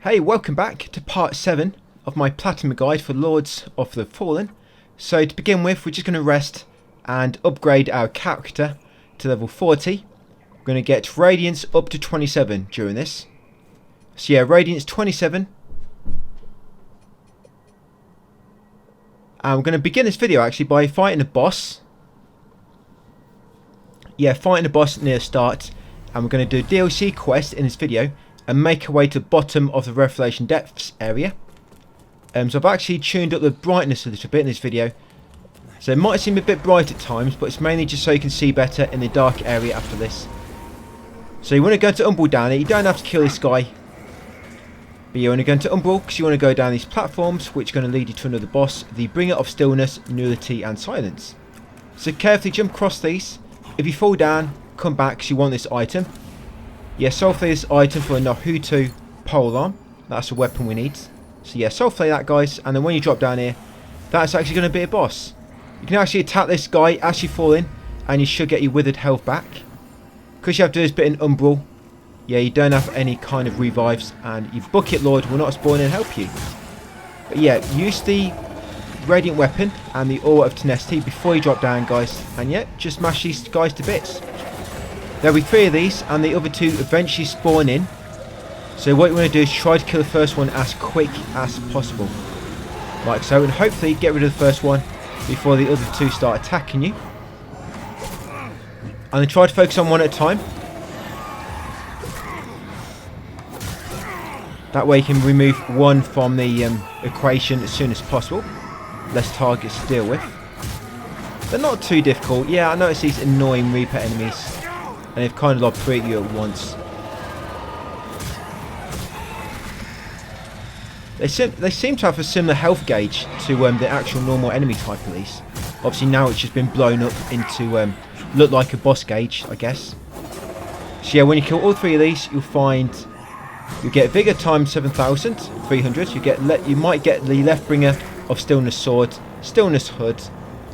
Hey, welcome back to part 7 of my Platinum Guide for Lords of the Fallen. So to begin with, we're just going to rest and upgrade our character to level 40. We're going to get Radiance up to 27 during this. So yeah, Radiance 27. And we're going to begin this video actually by fighting a boss. Yeah, fighting a boss near the start. And we're going to do a DLC quest in this video and make our way to the bottom of the Revelation Depths area. So I've actually tuned up the brightness a little bit in this video. So it might seem a bit bright at times, but it's mainly just so you can see better in the dark area after this. So you want to go to Umbral down here. You don't have to kill this guy, but you want to go into Umbral because you want to go down these platforms, which are going to lead you to another boss, the Bringer of Stillness, Nullity and Silence. So carefully jump across these. If you fall down, come back because you want this item. Yeah, sulfate this item for a Nahutu polearm. That's a weapon we need. So yeah, sulfate that, guys, and then when you drop down here, that's actually going to be a boss. You can actually attack this guy as you fall in, and you should get your withered health back. Because you have to do this bit in Umbral, yeah, you don't have any kind of revives, and your Bucket Lord will not spawn and help you. But yeah, use the Radiant Weapon and the Aura of Tenacity before you drop down, guys, and yeah, just smash these guys to bits. There'll be 3 of these, and the other 2 eventually spawn in. So what you want to do is try to kill the first one as quick as possible. Like so, and hopefully get rid of the first one before the other 2 start attacking you. And then try to focus on one at a time. That way you can remove one from the equation as soon as possible. Less targets to deal with. They're not too difficult. Yeah, I notice these annoying Reaper enemies. And they've kind of lobbed 3 at you at once. They seem to have a similar health gauge to the actual normal enemy type at least. Obviously now it's just been blown up into look like a boss gauge, I guess. So yeah, when you kill all 3 of these, you'll find you get Vigor times 7,300. You might get the Left Bringer of Stillness Sword, Stillness Hood,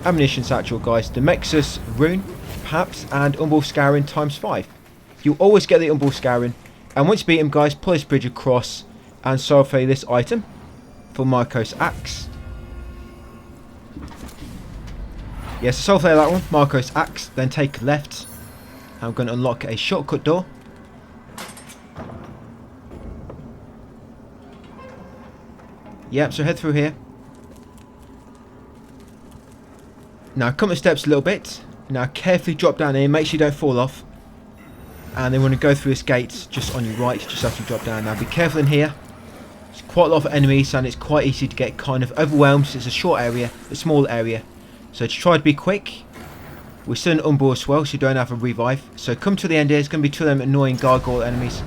Ammunition Satchel, guys, the Mexus Rune, perhaps, and Umbral Scouring times 5. You always get the Umbral Scouring, and once you beat him, guys, pull this bridge across and sulfate this item for Marco's Axe. Yes, so sulfate that one, Marco's Axe, then take a left. I'm going to unlock a shortcut door. Yep, so head through here. Now come up the steps a little bit. Now carefully drop down here, make sure you don't fall off. And then want to go through this gate just on your right, just after you drop down. Now be careful in here. There's quite a lot of enemies and it's quite easy to get kind of overwhelmed. It's a short area, a small area. So to try to be quick. We're still in Umbral as well, so you don't have a revive. So come to the end here, it's going to be 2 of them annoying gargoyle enemies.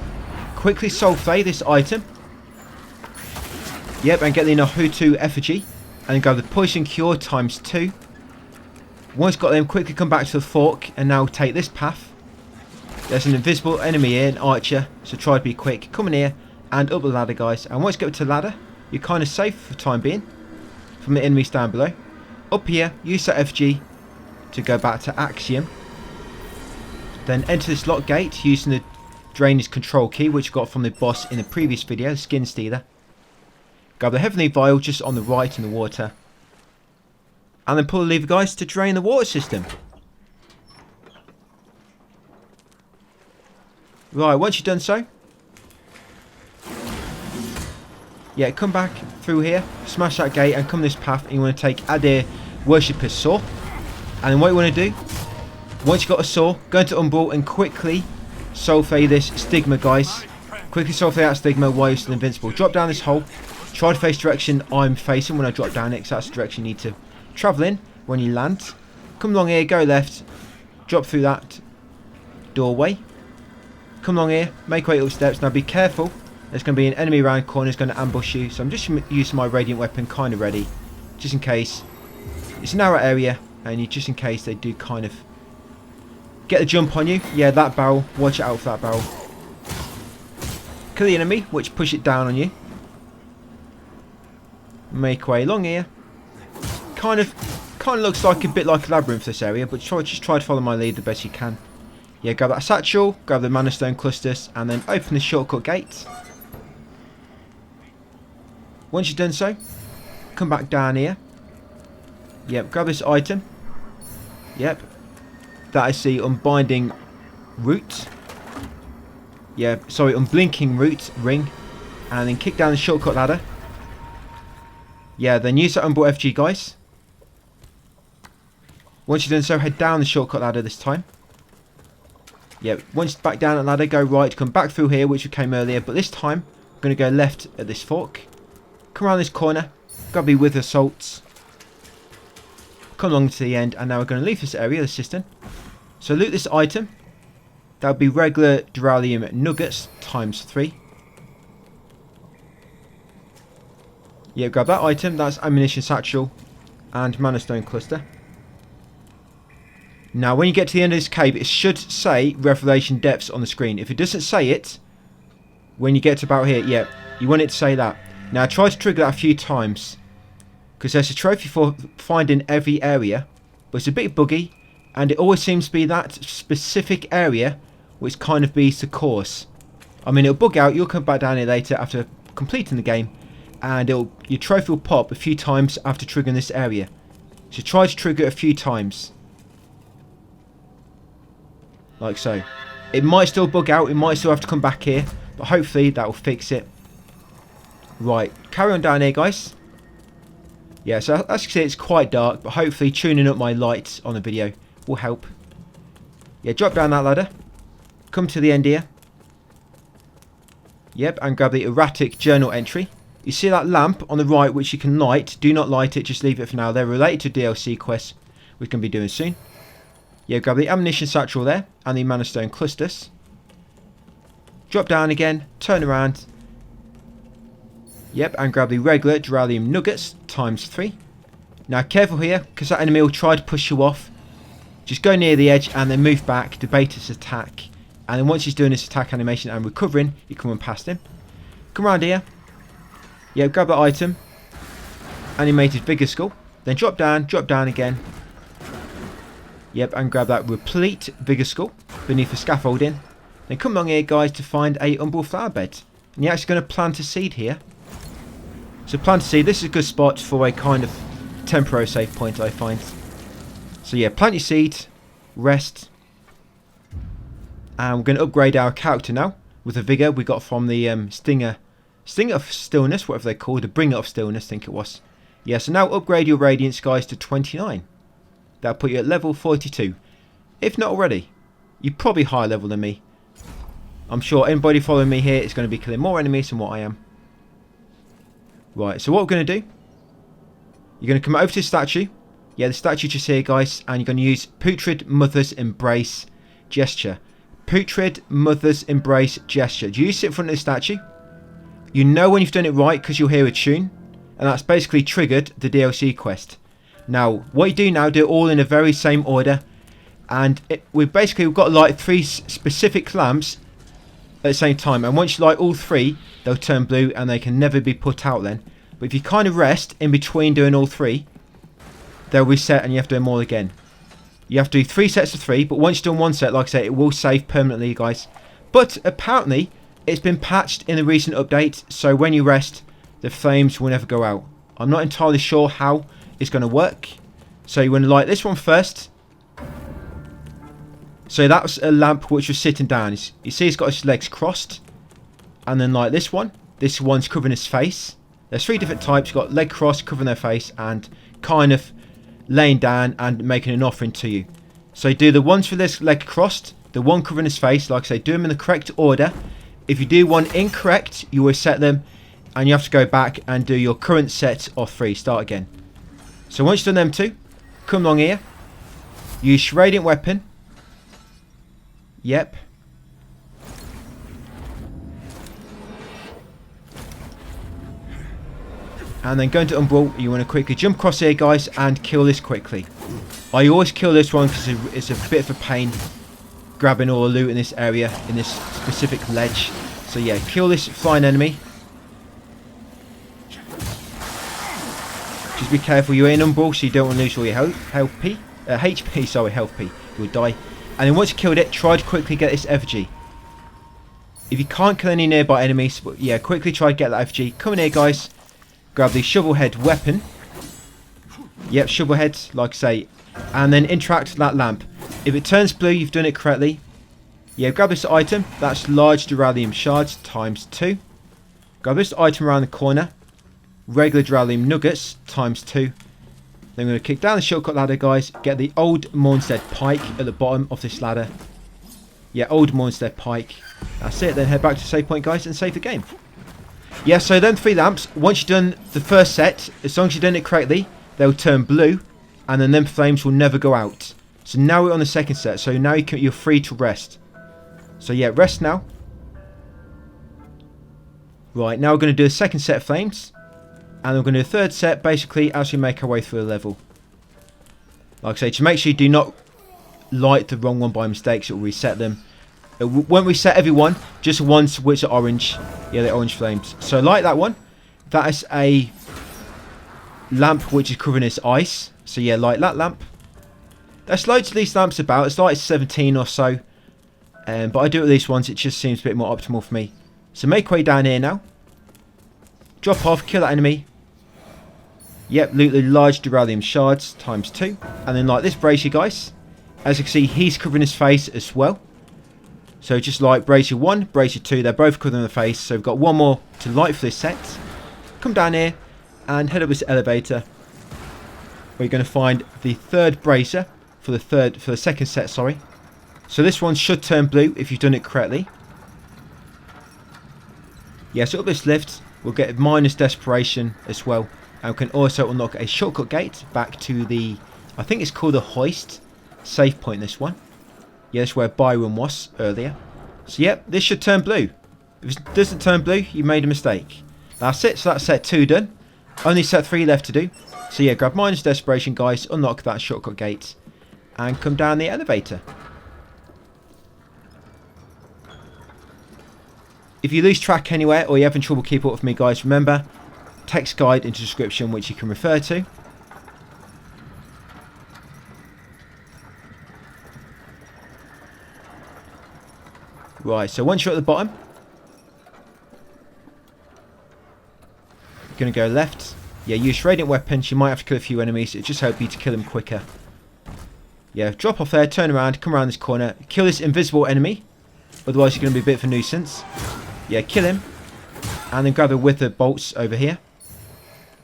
Quickly sulfate this item. Yep, and get the Nahutu effigy. And go the poison cure times 2. Once got them, quickly come back to the fork and now take this path. There's an invisible enemy here, an archer, so try to be quick. Come in here and up the ladder, guys. And once you get up to the ladder, you're kind of safe for the time being from the enemies down below. Up here, use that FG to go back to Axiom. Then enter this lock gate using the drainage control key, which you got from the boss in the previous video, the Skin Stealer. Grab the Heavenly Vial just on the right in the water. And then pull the lever, guys, to drain the water system. Right, once you've done so, yeah, come back through here, smash that gate, and come this path. And you want to take Adir Worshipper's Saw. And then what you want to do, once you've got a saw, go into Umbral and quickly sulfate this Stigma, guys. Quickly sulfate that Stigma while you're still invincible. Drop down this hole. Try to face the direction I'm facing when I drop down it, because that's the direction you need to travel in when you land. Come along here, go left, drop through that doorway. Come along here, make way up the steps. Now be careful, there's going to be an enemy around the corner who's going to ambush you. So I'm just using my Radiant Weapon kind of ready, just in case. It's a narrow area, and just in case they do kind of get the jump on you. Yeah, that barrel, watch out for that barrel. Kill the enemy, which push it down on you. Make way along here. Kind of looks like a bit like a labyrinth, this area, but just try to follow my lead the best you can. Yeah, grab that satchel, grab the Mana Stone clusters, and then open the shortcut gate. Once you've done so, come back down here. Yep, grab this item. Yep. That is the unbinding root. Yeah, sorry, unblinking root ring. And then kick down the shortcut ladder. Yeah, then use that Umbral FG, guys. Once you've done so, head down the shortcut ladder this time. Yep, once back down that ladder, go right, come back through here, which we came earlier. But this time, I'm going to go left at this fork. Come around this corner, grab the wither salts. Come along to the end, and now we're going to leave this area, the cistern. So loot this item. That would be regular duralium nuggets times 3. Yeah, grab that item. That's ammunition satchel and mana stone cluster. Now, when you get to the end of this cave, it should say Revelation Depths on the screen. If it doesn't say it, when you get to about here, yeah, you want it to say that. Now, try to trigger that a few times, because there's a trophy for finding every area, but it's a bit buggy, and it always seems to be that specific area which kind of beats the course. I mean, it'll bug out, you'll come back down here later after completing the game, and your trophy will pop a few times after triggering this area. So try to trigger it a few times. Like so. It might still bug out, it might still have to come back here, but hopefully that will fix it. Right, carry on down here, guys. Yeah, so as you can see, it's quite dark, but hopefully tuning up my lights on the video will help. Yeah, drop down that ladder. Come to the end here. Yep, and grab the erratic journal entry. You see that lamp on the right which you can light. Do not light it, just leave it for now. They're related to DLC quests we're going to be doing soon. Yeah, grab the ammunition satchel there and the mana stone clusters. Drop down again, turn around. Yep, and grab the regular duralium nuggets times 3. Now careful here, because that enemy will try to push you off. Just go near the edge and then move back, debate his attack. And then once he's doing his attack animation and recovering, you come and past him. Come around here. Yeah, grab that item. Animated Vigor Skull. Then drop down again. Yep, and grab that replete Vigor Skull beneath the scaffolding. Then come along here, guys, to find a umbral flower bed. And you're actually going to plant a seed here. So plant a seed. This is a good spot for a kind of temporary save point, I find. So yeah, plant your seed. Rest. And we're going to upgrade our character now with the vigor we got from the Stinger of Stillness, whatever they're called, the Bringer of Stillness, I think it was. Yeah, so now upgrade your Radiance, guys, to 29. That'll put you at level 42. If not already. You're probably higher level than me. I'm sure anybody following me here is going to be killing more enemies than what I am. Right, so what we're going to do, you're going to come over to the statue. Yeah, the statue just here, guys, and you're going to use Putrid Mother's Embrace gesture. Putrid Mother's Embrace gesture. Do you sit in front of the statue? You know when you've done it right because you'll hear a tune, and that's basically triggered the DLC quest. Now, what you do now, do it all in a very same order, and we've got to light 3 specific lamps at the same time, and once you light all 3, they'll turn blue and they can never be put out then. But if you kind of rest in between doing all 3, they'll reset and you have to do them all again. You have to do 3 sets of 3, but once you've done 1 set, like I say, it will save permanently, guys. But apparently, it's been patched in the recent update, so when you rest, the flames will never go out. I'm not entirely sure how it's going to work. So you want to light this one first. So that was a lamp which was sitting down. You see it's got his legs crossed. And then like this one. This one's covering his face. There's 3 different types. You've got leg crossed, covering their face, and kind of laying down and making an offering to you. So you do the ones with this leg crossed, the one covering his face. Like I say, do them in the correct order. If you do one incorrect, you will set them, and you have to go back and do your current set of 3. Start again. So once you've done them 2, come along here. Use Radiant Weapon. Yep. And then go into Umbral. You want to quickly jump across here, guys, and kill this quickly. I always kill this one because it's a bit of a pain grabbing all the loot in this area, in this specific ledge. So yeah, kill this flying enemy. Just be careful, you're in Umbral, so you don't want to lose all your HP. You'll die. And then once you killed it, try to quickly get this effigy. If you can't kill any nearby enemies, but yeah, quickly try to get that effigy. Come in here, guys. grab the shovel head weapon. Yep, shovel head, like I say. And then interact with that lamp. If it turns blue, you've done it correctly. Yeah, grab this item. That's large duralium shards times 2. Grab this item around the corner. Regular duralium nuggets times 2. Then we're going to kick down the shortcut ladder, guys. Get the old Mornstead pike at the bottom of this ladder. Yeah, old Mornstead pike. That's it. Then head back to the save point, guys, and save the game. Yeah, so then 3 lamps. Once you've done the first set, as long as you've done it correctly, they'll turn blue. And then them flames will never go out. So now we're on the second set. So now you're free to rest. So yeah, rest now. Right, now we're going to do a second set of flames. And we're going to do a third set, basically, as we make our way through the level. Like I say, to make sure you do not light the wrong one by mistake, so it will reset them. It won't reset everyone, just the ones which are orange. Yeah, the orange flames. So light that one. That is a lamp which is covering its ice. So yeah, light that lamp. There's loads of these lamps about. It's like 17 or so. But I do it with these ones. It just seems a bit more optimal for me. So make way down here now. Drop off, kill that enemy. Yep, loot the large duralium shards times 2. And then like this brazier, guys. As you can see, he's covering his face as well. So just like brazier 1, brazier 2, they're both covering the face. So we've got one more to light for this set. Come down here and head up this elevator. Where you're going to find the third brazier for the second set, sorry. So this one should turn blue if you've done it correctly. Yeah, so up this lift, we'll get minus desperation as well. And we can also unlock a shortcut gate back to the, I think it's called the hoist save point, this one. Yeah, that's where Byron was earlier. So yep, this should turn blue. If it doesn't turn blue, you made a mistake. That's it, so that's set 2 done. Only set 3 left to do. So yeah, grab minus desperation, guys, unlock that shortcut gate, and come down the elevator. If you lose track anywhere, or you're having trouble keeping up with me, guys, remember, text guide into the description which you can refer to. Right, so once you're at the bottom, you're going to go left. Yeah, use radiant weapons. You might have to kill a few enemies. It just helps you to kill them quicker. Yeah, drop off there, turn around, come around this corner, kill this invisible enemy. Otherwise you're going to be a bit of a nuisance. Yeah, kill him. And then grab the wither bolts over here.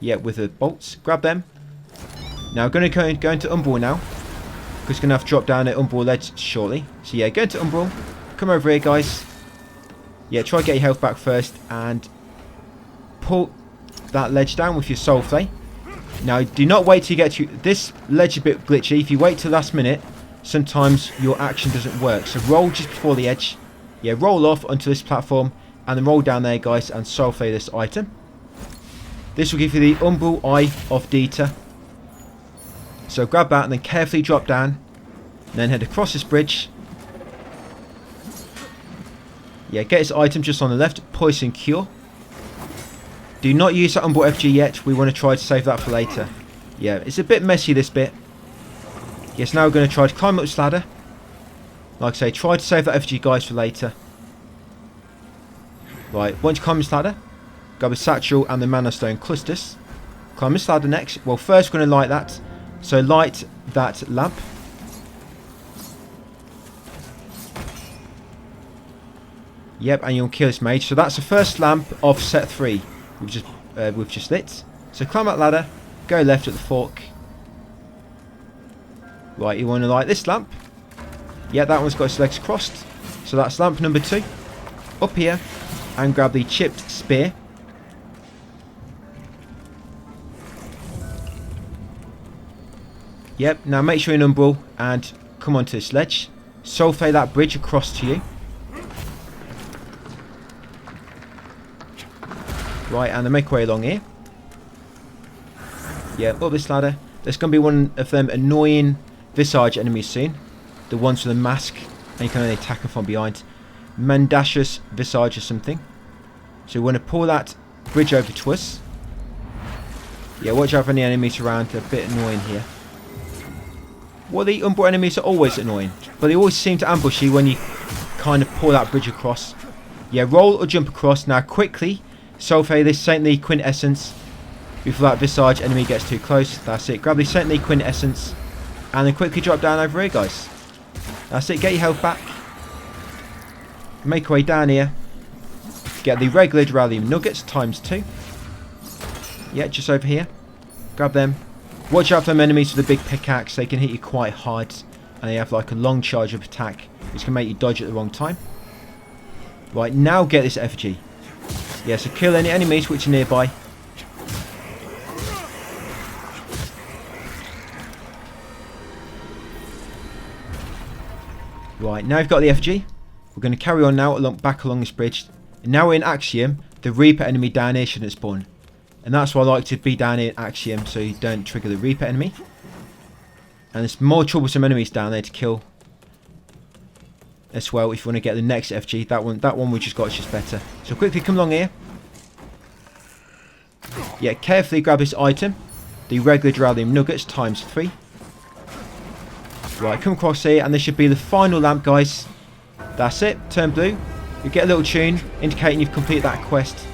Yeah, wither bolts. Grab them. Now I'm going to go into Umbral now. Because we're going to have to drop down at Umbral ledge shortly. So yeah, go into Umbral. Come over here, guys. Yeah, try to get your health back first. And pull that ledge down with your soul flame. Now, do not wait till you get to... This ledge is a bit glitchy. If you wait till the last minute, sometimes your action doesn't work. So roll just before the edge. Yeah, roll off onto this platform. And then roll down there, guys, and soul flame this item. This will give you the Umbral Eye of Dita. So grab that and then carefully drop down. And then head across this bridge. Yeah, get this item just on the left. Poison Cure. Do not use that Umbral FG yet. We want to try to save that for later. Yeah, it's a bit messy, this bit. Yes, now we're going to try to climb up this ladder. Like I say, try to save that FG, guys, for later. Right, once you climb this ladder, grab a satchel and the mana stone clusters. Climb this ladder next. Well, first we're going to light that. So light that lamp. Yep, and you'll kill this mage. So that's the first lamp of set 3 we've just lit. So climb that ladder, go left at the fork. Right, you want to light this lamp. Yeah, that one's got its legs crossed. So that's lamp number 2. Up here, and grab the chipped spear. Yep, now make sure you're in Umbral and come onto this ledge. Soul flame that bridge across to you. Right, and then make way along here. Yeah, up this ladder. There's going to be one of them annoying visage enemies soon. The ones with a mask, and you can only attack them from behind. Mendacious visage or something. So we want to pull that bridge over to us. Yeah, watch out for any enemies around. They're a bit annoying here. Well, the Umbral enemies are always annoying, but they always seem to ambush you when you kind of pull that bridge across. Yeah, roll or jump across. Now quickly, Soulfay, this ain't the quintessence. before that Visage enemy gets too close. That's it. Grab the St. Lee Quintessence and then quickly drop down over here, guys. That's it. Get your health back. Make your way down here. Get the regular Duralium Nuggets ×2. Yeah, just over here. Grab them. Watch out for them enemies with a big pickaxe. They can hit you quite hard. And they have like a long charge of attack, which can make you dodge at the wrong time. Right, now get this effigy. Yeah, so kill any enemies which are nearby. Right, now we've got the effigy. We're going to carry on now back along this bridge. And now we're in Axiom. The Reaper enemy down here shouldn't spawn. And that's why I like to be down here in Axiom, so you don't trigger the Reaper enemy. And there's more troublesome enemies down there to kill as well if you want to get the next FG. That one we just got is just better. So quickly come along here. Yeah, carefully grab this item. The regular Duralium Nuggets ×3. Right, come across here and this should be the final lamp, guys. That's it. Turn blue. You get a little tune indicating you've completed that quest.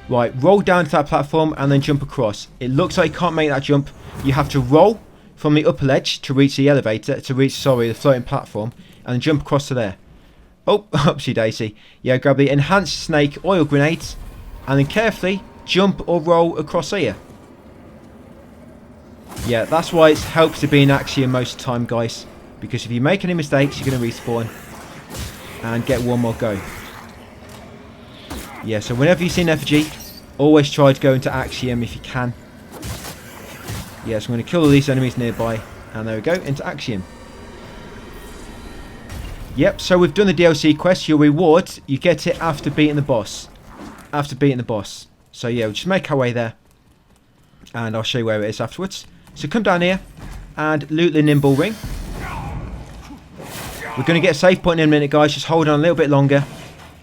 Right, roll down to that platform and then jump across. It looks like you can't make that jump. You have to roll from the upper ledge to reach the elevator, the floating platform, and then jump across to there. Oh, upsy daisy. Yeah, grab the enhanced snake oil grenades and then carefully jump or roll across here. Yeah, that's why it helps to be in Axiom most of the time, guys, because if you make any mistakes you're going to respawn and get one more go. Yeah, so whenever you see an effigy, always try to go into Axiom if you can. Yeah, so I'm going to kill all these enemies nearby. And there we go, into Axiom. Yep, so we've done the DLC quest. Your reward, you get it after beating the boss. After beating the boss. So yeah, we'll just make our way there. And I'll show you where it is afterwards. So come down here and loot the Nimble Ring. We're going to get a save point in a minute, guys. Just hold on a little bit longer.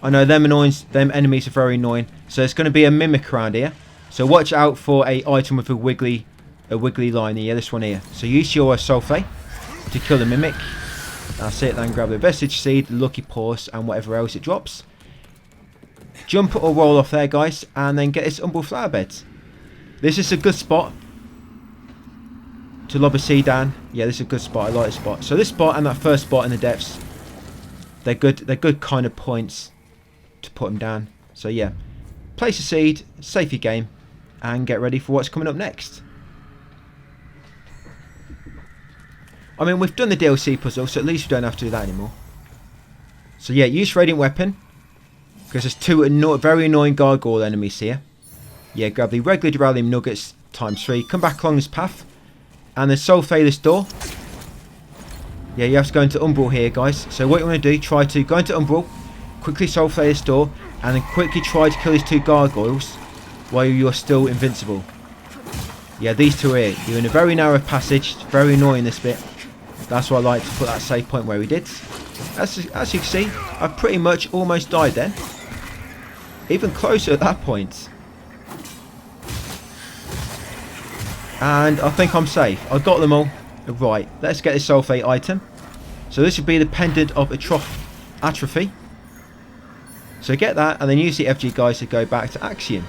I know them enemies are very annoying. So it's going to be a mimic around here. So watch out for a item with a wiggly line here. This one here. So use your sulfate to kill the mimic. That's it. Then grab the vestige seed, the lucky pause, and whatever else it drops. Jump or roll off there, guys, and then get this umbral flower bed. This is a good spot to lob a seed down. Yeah, this is a good spot. I like this spot. So this spot and that first spot in the depths, they're good kind of points to put them down. So yeah, place a seed, save your game, and get ready for what's coming up next. I mean, we've done the DLC puzzle, so at least we don't have to do that anymore. So yeah, use Radiant Weapon, because there's two very annoying gargoyle enemies here. Yeah, grab the regular Duralium Nuggets ×3, come back along this path, and then sulfate this door. Yeah, you have to go into Umbral here, guys. So what you want to do, try to go into Umbral, quickly sulfate this door, and then quickly try to kill these two gargoyles while you're still invincible. Yeah, these two here. You're in a very narrow passage. It's very annoying, this bit. That's why I like to put that save point where we did. As you can see, I pretty much almost died then. Even closer at that point. And I think I'm safe. I got them all. Right, let's get this sulfate item. So this would be the pendant of atrophy. So get that and then use the FG, guys, to go back to Axiom.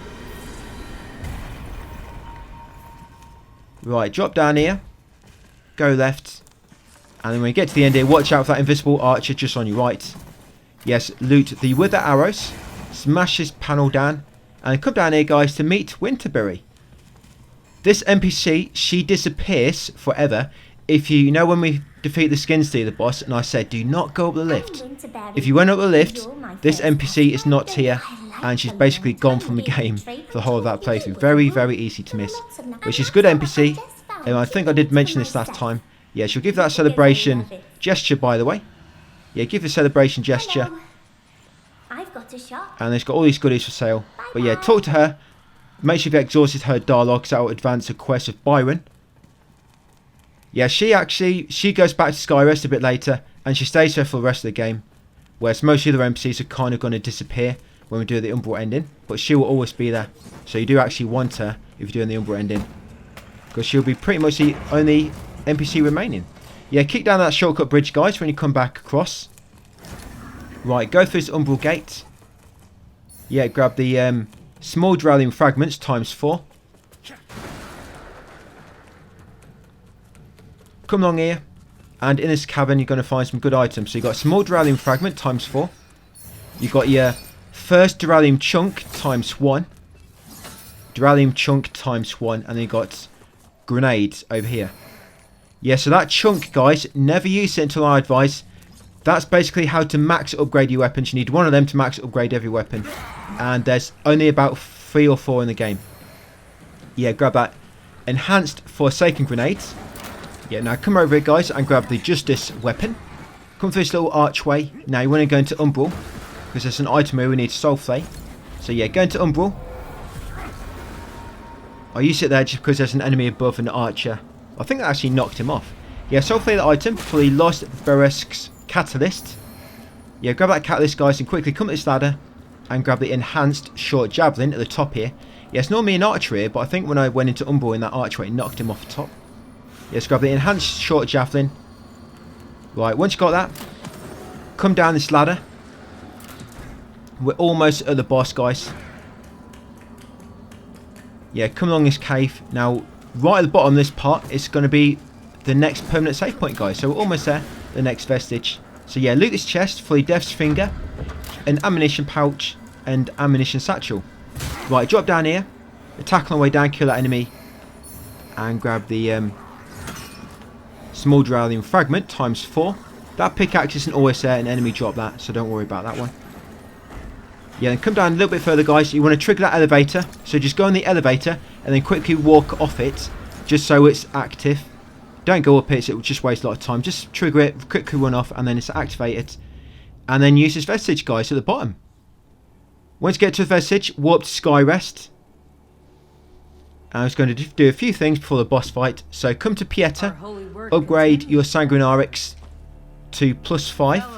Right, drop down here. Go left. And then when you get to the end here, watch out for that invisible archer just on your right. Yes, loot the wither arrows. Smash this panel down. And come down here, guys, to meet Winterberry. This NPC, she disappears forever. If you know when we defeat the Skin Stealer boss, and I said do not go up the lift. If you went up the lift, this NPC is not here. And she's basically gone from the game for the whole of that playthrough. Very, very easy to miss. But she's a good NPC. And I think I did mention this last time. Yeah, she'll give that celebration gesture, by the way. Yeah, give the celebration gesture. I've got a shop. And it's got all these goodies for sale. But yeah, talk to her. Make sure you've exhausted her dialogue, so that will advance the quest of Byron. Yeah, she goes back to Skyrest a bit later. And she stays there for the rest of the game. Whereas most of the other NPCs are kind of going to disappear when we do the Umbral ending. But she will always be there. So you do actually want her if you're doing the Umbral ending. Because she'll be pretty much the only NPC remaining. Yeah, kick down that shortcut bridge, guys, when you come back across. Right, go through this Umbral gate. Yeah, grab the small Duralium fragments ×4. come along here, and in this cavern you're going to find some good items. So you've got a small duralium fragment times 4. You've got your first duralium chunk times 1. Duralium chunk times 1, and then you've got grenades over here. Yeah, so that chunk, guys, never use it until I advise. That's basically how to max upgrade your weapons. You need one of them to max upgrade every weapon. And there's only about 3 or 4 in the game. Yeah, grab that enhanced Forsaken grenades. Yeah, now come over here, guys, and grab the Justice weapon. Come through this little archway. Now you want to go into Umbral, because there's an item here we need Soulflay. So yeah, go into Umbral. I use it there just because there's an enemy above an archer. I think that actually knocked him off. Yeah, Soulflay the item for the Lost Beresk's Catalyst. Yeah, grab that Catalyst, guys, and quickly come to this ladder and grab the enhanced Short Javelin at the top here. Yeah, it's normally an archer here, but I think when I went into Umbral in that archway, it knocked him off the top. Yes, grab the enhanced Short Javelin. Right, once you got that, come down this ladder. We're almost at the boss, guys. Yeah, come along this cave. Now, right at the bottom of this part, it's going to be the next permanent save point, guys. So we're almost there, the next vestige. So yeah, loot this chest for the Death's Finger, an ammunition pouch, and ammunition satchel. Right, drop down here, attack on the way down, kill that enemy, and grab the small duralium fragment times 4. That pickaxe isn't always there, an enemy dropped that, so don't worry about that one. Yeah, then come down a little bit further, guys. You want to trigger that elevator, so just go on the elevator and then quickly walk off it, just so it's active. Don't go up it, so it will just waste a lot of time. Just trigger it, quickly run off, and then it's activated. And then use this vestige, guys, at the bottom. Once you get to the vestige, warp to Skyrest. I was going to do a few things before the boss fight. So come to Pieta, upgrade your Sanguinarix to +5.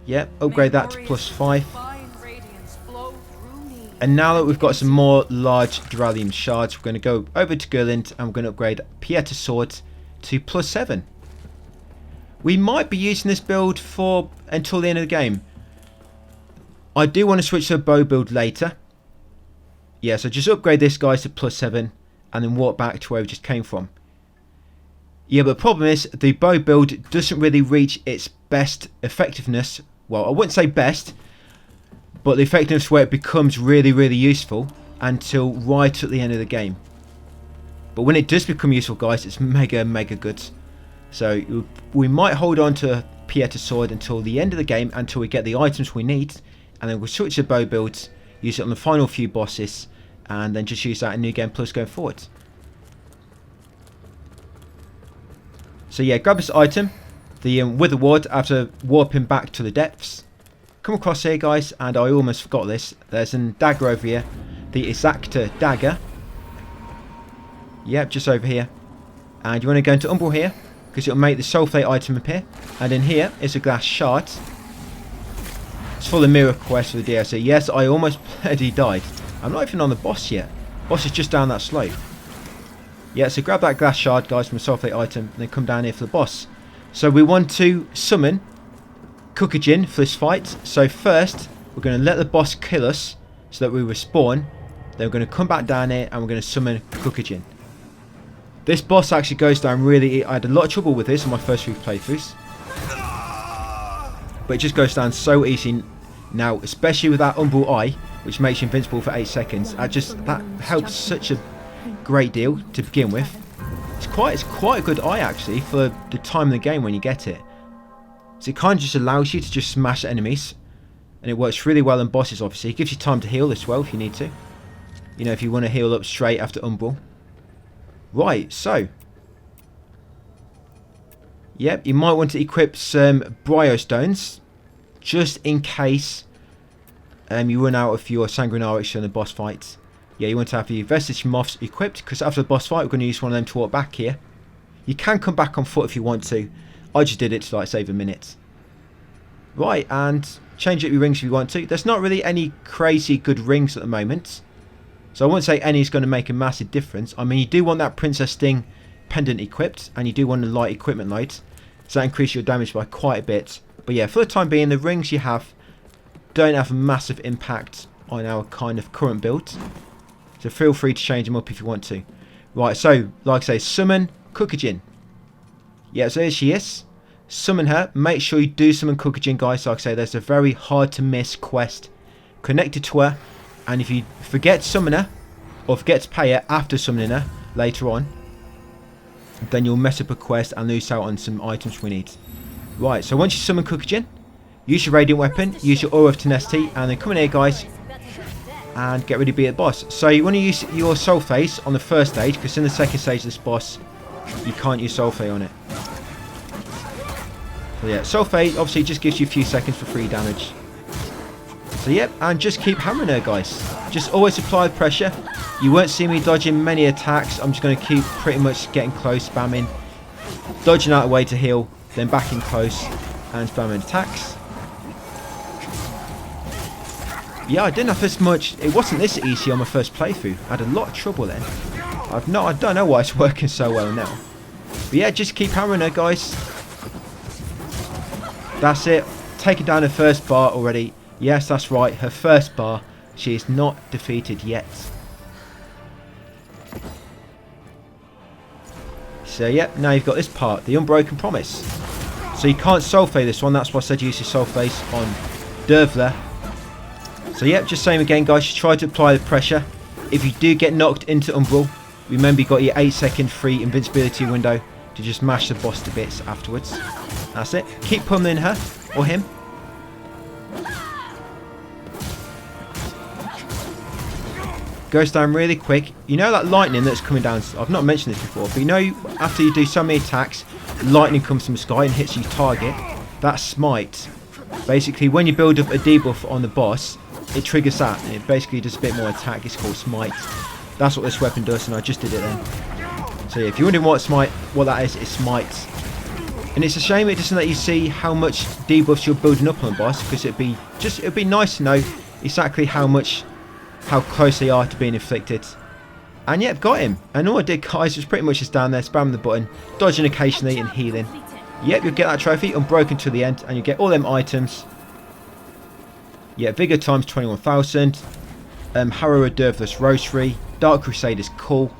Yep, upgrade that to +5. And now that we've got some more large duralium shards, we're going to go over to Gurlind and we're going to upgrade Pieta sword to +7. We might be using this build for until the end of the game. I do want to switch to a bow build later. Yeah, so just upgrade this, guys, to +7 and then walk back to where we just came from. Yeah, but the problem is the bow build doesn't really reach its best effectiveness. Well, I wouldn't say best, but the effectiveness where it becomes really, really useful until right at the end of the game. But when it does become useful, guys, it's mega, mega good. So we might hold on to Pieta sword until the end of the game, until we get the items we need, and then we'll switch to bow builds, use it on the final few bosses, and then just use that in New Game Plus going forward. So yeah, grab this item, the Wither Ward, after warping back to the depths. Come across here, guys, and I almost forgot this. There's a dagger over here, the Exacta dagger. Yep, just over here. And you want to go into Umbral here, because it'll make the Soulflay item appear. And in here is a glass shard. It's full of mirror quests for the DLC. Yes, I almost bloody died. I'm not even on the boss yet. Boss is just down that slope. Yeah, so grab that glass shard, guys, from the Soulflay item, and then come down here for the boss. So we want to summon Cookajin for this fight. So first, we're going to let the boss kill us, so that we respawn. Then we're going to come back down here, and we're going to summon Cookajin. This boss actually goes down really... I had a lot of trouble with this in my first few playthroughs. But it just goes down so easy now, especially with that Umbral Eye, which makes you invincible for 8 seconds. That helps such a great deal to begin with. It's quite a good eye actually for the time in the game when you get it. So it kind of just allows you to just smash enemies, and it works really well in bosses. Obviously, it gives you time to heal as well if you need to. You know, if you want to heal up straight after Umbral. Right, so yep, you might want to equip some Bryostones just in case you run out of your Sanguinarix in the boss fight. Yeah, you want to have your Vestige Moths equipped, because after the boss fight we're going to use one of them to walk back here. You can come back on foot if you want to. I just did it to like save a minute. Right, and change up your rings if you want to. There's not really any crazy good rings at the moment, so I wouldn't say any is going to make a massive difference. I mean, you do want that Princess Sting pendant equipped, and you do want a light equipment light, so that increases your damage by quite a bit. But yeah, for the time being, the rings you have don't have a massive impact on our kind of current build, so feel free to change them up if you want to. Right, so like I say, summon Cookajin. Yeah, so here she is. Summon her. Make sure you do summon Cookajin, guys. Like I say, there's a very hard to miss quest connected to her. And if you forget to summon her, or forget to pay her after summoning her later on, then you'll mess up a quest and lose out on some items we need. Right, so once you summon Cookajin, use your Radiant Weapon, use your Aura of Tenacity, and then come in here, guys, and get ready to be the boss. So you want to use your Soul Phase on the first stage, because in the second stage of this boss, you can't use Soul Phase on it. So yeah, Soul Phase obviously just gives you a few seconds for free damage. So yep, and just keep hammering her, guys. Just always apply pressure. You won't see me dodging many attacks. I'm just going to keep pretty much getting close, spamming, dodging out of the way to heal, then back in close and spamming attacks. Yeah, I didn't have this much. It wasn't this easy on my first playthrough. I had a lot of trouble then. I don't know why it's working so well now. But yeah, just keep hammering her, guys. That's it. Taking down her first bar already. Yes, that's right. Her first bar. She is not defeated yet. So yeah, now you've got this part, the Unbroken Promise. So you can't Soul Phase this one. That's why I said use your Soul Phase on Dervla. So yeah, just same again, guys. You try to apply the pressure. If you do get knocked into Umbral, remember you got your 8-second free invincibility window to just mash the boss to bits afterwards. That's it. Keep pummeling her or him. Goes down really quick. You know that lightning that's coming down, I've not mentioned this before, but you know after you do so many attacks, lightning comes from the sky and hits your target. That's Smite. Basically, when you build up a debuff on the boss, it triggers that and it basically does a bit more attack. It's called Smite. That's what this weapon does, and I just did it then. So yeah, if you're wondering what that is, it's Smite. And it's a shame it doesn't let you see how much debuffs you're building up on the boss, because it'd be nice to know exactly how close they are to being inflicted. And yep, got him. And all I did, guys, was pretty much just down there, spamming the button, dodging occasionally and healing. Yep, you'll get that trophy, Unbroken to the end, and you get all them items. Yeah, Vigor times 21,000. Harrow Dervless Rosary. Dark Crusade is cool.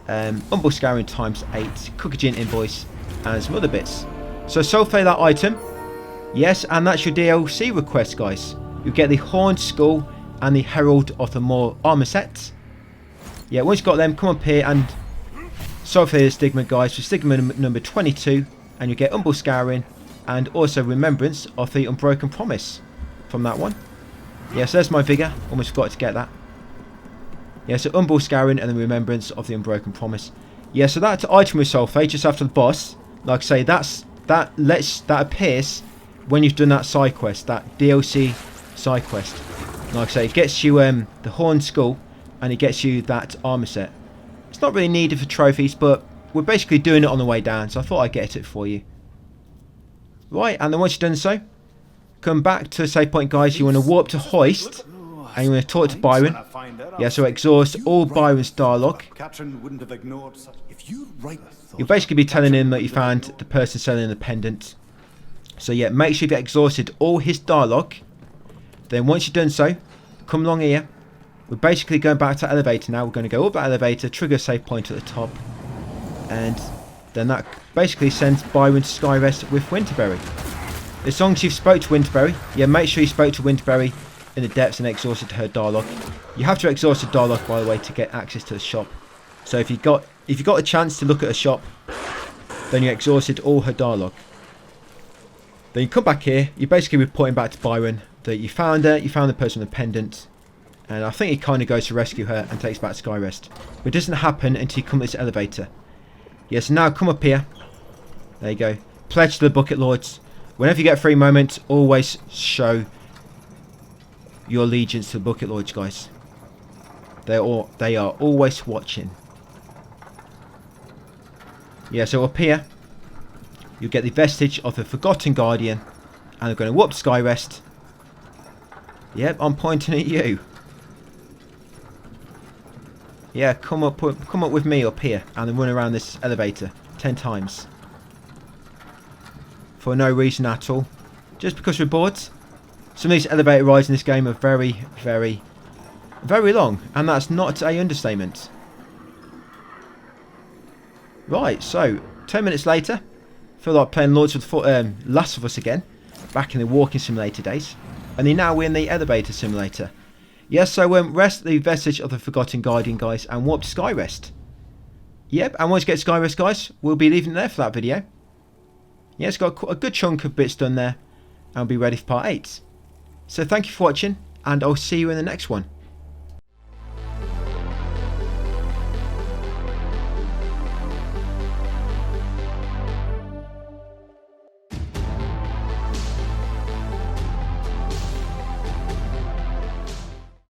Umbral Scouring times 8. Cookajin Invoice. And some other bits. So Soul Phase that item. Yes, and that's your DLC request, guys. You get the Horned Skull and the Herald of the Maw armor sets. Yeah, once you've got them, come up here and Soul Phase the Stigma, guys, for Stigma number 22, and you get Umbral Scouring and also Remembrance of the Unbroken Promise from that one. Yeah, so there's my Vigor. Almost forgot to get that. Yeah, so Umbral Scouring and the Remembrance of the Unbroken Promise. Yeah, so that item with Soul Phase just after the boss, like I say, that appears when you've done that side quest, that DLC side quest. Like I say, it gets you the Horned Skull and it gets you that armor set. It's not really needed for trophies, but we're basically doing it on the way down, so I thought I'd get it for you. Right, and then once you've done so, come back to the save point, guys. You want to warp to Hoist and you want to talk to Byron. Yeah, so exhaust all Byron's dialogue. You'll basically be telling him that you found the person selling the pendant. So yeah, make sure you've exhausted all his dialogue. Then once you've done so, come along here. We're basically going back to elevator now. We're going to go up that elevator, trigger a save point at the top, and then that basically sends Byron to Skyrest with Winterberry. As long as you've spoke to Winterberry, yeah, make sure you spoke to Winterberry in the depths and exhausted her dialogue. You have to exhaust the dialogue, by the way, to get access to the shop. So if you got a chance to look at a shop, then you exhausted all her dialogue. Then you come back here. You're basically reporting back to Byron that you found her, you found the person with the pendant, and I think he kind of goes to rescue her and takes back to Skyrest. But it doesn't happen until you come to this elevator. Yes, now come up here. There you go. Pledge to the Bucket Lords. Whenever you get a free moment, always show your allegiance to the Bucket Lords, guys. They are always watching. Yeah, so up here, you'll get the vestige of the Forgotten Guardian, and they're going to warp to Skyrest. Yep, I'm pointing at you. Yeah, come up with me up here and then run around this elevator 10 times. For no reason at all. Just because we're bored. Some of these elevator rides in this game are very, very, very long. And that's not a understatement. Right, so 10 minutes later, Feel like playing Last of Us again, back in the walking simulator days. And now we're in the elevator simulator. Yes, so rest the vestige of the Forgotten Guardian, guys, and warp to Skyrest. Yep, and once you get to Skyrest, guys, we'll be leaving there for that video. Yeah, it's got a good chunk of bits done there, and we'll be ready for part 8. So thank you for watching, and I'll see you in the next one.